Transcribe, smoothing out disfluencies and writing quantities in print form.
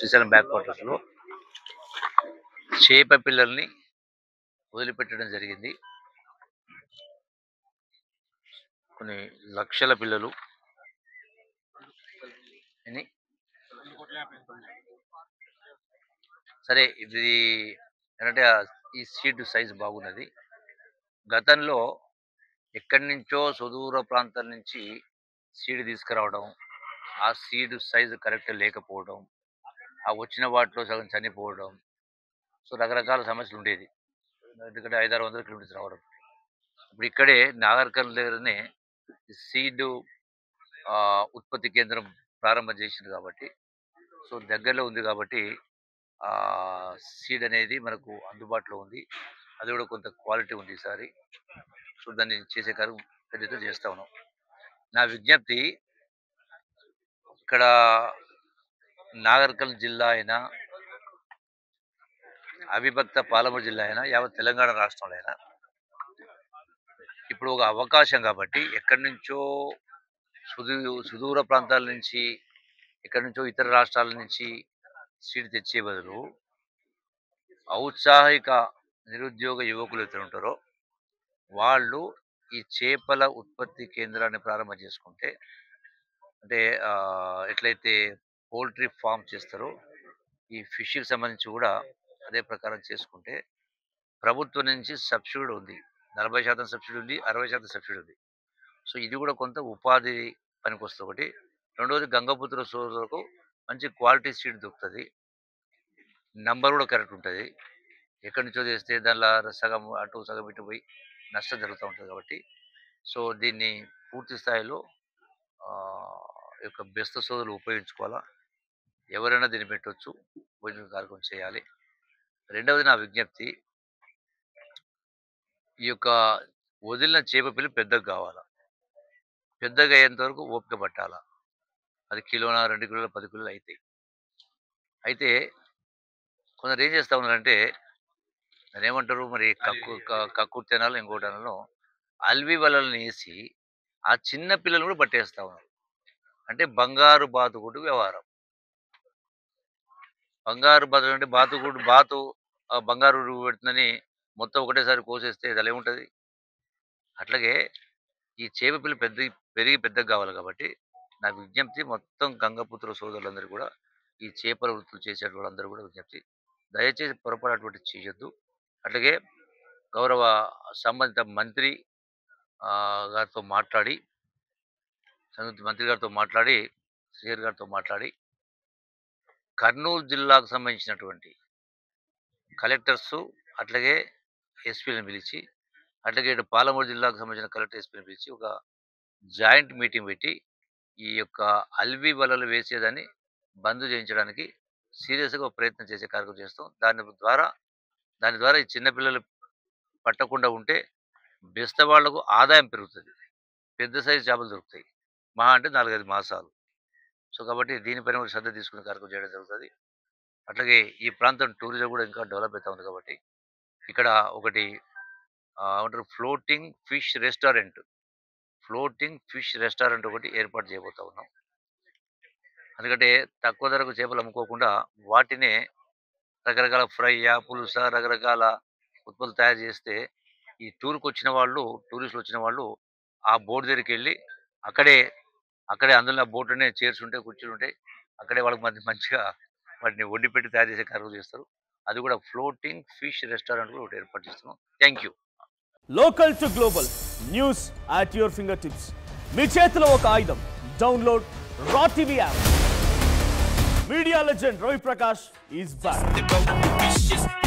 Srisailam back వాటర్స్లో చేప పిల్లల్ని వదిలిపెట్టడం జరిగింది. కొన్ని లక్షల పిల్లలు సరే. ఇది ఏంటంటే ఈ సీడ్ సైజు బాగున్నది. గతంలో ఎక్కడి నుంచో సుదూర ప్రాంతాల నుంచి సీడ్ తీసుకురావడం, ఆ సీడ్ సైజు కరెక్ట్ లేకపోవడం, ఆ వచ్చిన వాటిలో సగం చనిపోవడం, సో రకరకాల సమస్యలు ఉండేది. ఎందుకంటే 500-600 కిలోమీటర్స్ రావడం. ఇప్పుడు ఇక్కడే నాగర్కర్నూల్ దగ్గరనే సీడ్ ఉత్పత్తి కేంద్రం ప్రారంభం చేసింది కాబట్టి, సో దగ్గరలో ఉంది కాబట్టి సీడ్ అనేది మనకు అందుబాటులో ఉంది. అది కూడా కొంత క్వాలిటీ ఉంది ఈసారి. సో దాన్ని చేసే కార్యం పెద్దతో చేస్తా ఉన్నాం. నా విజ్ఞప్తి, ఇక్కడ నాగర్కర్నూల్ జిల్లా అయినా, అవిభక్త పాలమూరు జిల్లా అయినా, యావత్ తెలంగాణ రాష్ట్రంలో అయినా ఇప్పుడు ఒక అవకాశం కాబట్టి ఎక్కడి నుంచో సుదూర ప్రాంతాల నుంచి, ఎక్కడి నుంచో ఇతర రాష్ట్రాల నుంచి సీడ్ తెచ్చే బదులు ఔత్సాహిక నిరుద్యోగ యువకులు ఎక్కడ ఉంటారో వాళ్ళు ఈ చేపల ఉత్పత్తి కేంద్రాన్ని ప్రారంభం చేసుకుంటే, అంటే ఎట్లయితే పౌల్ట్రీ ఫామ్ చేస్తారో ఈ ఫిష్కి సంబంధించి కూడా అదే ప్రకారం చేసుకుంటే, ప్రభుత్వం నుంచి సబ్సిడీ ఉంది. 40% సబ్సిడీ ఉంది, 60% సబ్సిడీ ఉంది. సో ఇది కూడా కొంత ఉపాధి పనికి వస్తుంది. ఒకటి. రెండవది, గంగపుత్ర సోదరులకు మంచి క్వాలిటీ సీడ్ దొరుకుతుంది. నంబర్ కూడా కరెక్ట్ ఉంటుంది. ఎక్కడి నుంచో చేస్తే దానిలో సగం అటు సగం ఇటు పోయి నష్టం జరుగుతూ ఉంటుంది కాబట్టి, సో దీన్ని పూర్తి స్థాయిలో యొక్క బెస్త సోదరులు ఉపయోగించుకోవాలా. ఎవరైనా దీన్ని పెట్టవచ్చు, భోజన కార్యక్రమం చేయాలి. రెండవది నా విజ్ఞప్తి, ఈ యొక్క వదిలిన చేప పిల్ల పెద్దగా కావాలా. పెద్దగా అయ్యేంత వరకు ఓపిక పట్టాలా. అది కిలోన, 2 కిలోల, 10 కిలోలు అవుతాయి. అయితే కొందరు ఏం చేస్తూ ఉన్నారంటే, దాన్ని ఏమంటారు మరి, కక్కుర్తి అనాలో ఇంకోటి అనాలో, అల్వి వలలను వేసి ఆ చిన్న పిల్లలు కూడా పట్టేస్తా ఉన్నారు. అంటే బంగారు బాతుగుడు వ్యవహారం. బంగారు బాతు అంటే బాతు బంగారు పెడుతుందని మొత్తం ఒకటేసారి కోసేస్తే అది ఏముంటుంది. అట్లాగే ఈ చేప పిల్ల పెరిగి పెద్దగా కావాలి కాబట్టి నా విజ్ఞప్తి మొత్తం గంగపుత్ర సోదరులందరూ కూడా, ఈ చేపల వృత్తులు చేసే వాళ్ళందరూ కూడా విజ్ఞప్తి, దయచేసి పొరపాటు అటువంటి చేయొద్దు. అట్లాగే గౌరవ సంబంధిత మంత్రి గారితో మాట్లాడి, శ్రీహరి గారితో మాట్లాడి కర్నూలు జిల్లాకు సంబంధించినటువంటి కలెక్టర్సు అట్లాగే ఎస్పీలను పిలిచి, అట్లాగే ఇటు పాలమూరు జిల్లాకు సంబంధించిన కలెక్టర్ ఎస్పీని పిలిచి ఒక జాయింట్ మీటింగ్ పెట్టి ఈ యొక్క అల్వి వలలు వేసేదాన్ని బంద్ చేయించడానికి సీరియస్గా ప్రయత్నం చేసే కార్యక్రమం చేస్తాం. దాని ద్వారా ఈ చిన్నపిల్లలు పట్టకుండా ఉంటే బెస్త వాళ్లకు ఆదాయం పెరుగుతుంది. పెద్ద సైజు చేపలు దొరుకుతాయి, మహా అంటే 4-5 మాసాలు. సో కాబట్టి దీనిపైన కూడా శ్రద్ధ తీసుకునే కార్యక్రమం చేయడం జరుగుతుంది. అట్లాగే ఈ ప్రాంతం టూరిజం కూడా ఇంకా డెవలప్ అవుతా ఉంది కాబట్టి ఇక్కడ ఒకటి ఏమంటారు, ఫ్లోటింగ్ ఫిష్ రెస్టారెంట్ ఒకటి ఏర్పాటు చేయబోతా ఉన్నాం. ఎందుకంటే తక్కువ ధరకు చేపలు అమ్ముకోకుండా వాటినే రకరకాల ఫ్రై, పులుస, రకరకాల ఉత్పత్తులు తయారు చేస్తే ఈ టూరిస్టులు వచ్చిన వాళ్ళు ఆ బోట్ దగ్గరికి వెళ్ళి అక్కడే అందులో బోట్లోనే చైర్స్ ఉంటాయి, కుర్చీలు ఉంటాయి, అక్కడే వాళ్ళకి మంచిగా వాటిని వండి పెట్టి తయారు చేసే కార్యక్రమం చేస్తారు. అది కూడా ఫ్లోటింగ్ ఫిష్ రెస్టారెంట్ కూడా ఒకటి ఏర్పాటు చేస్తున్నాం. Thank you. Local to global news at your fingertips. మీ చేతిలో ఒక ఆయుధం. Download R TV app. Media legend Ravi Prakash is back.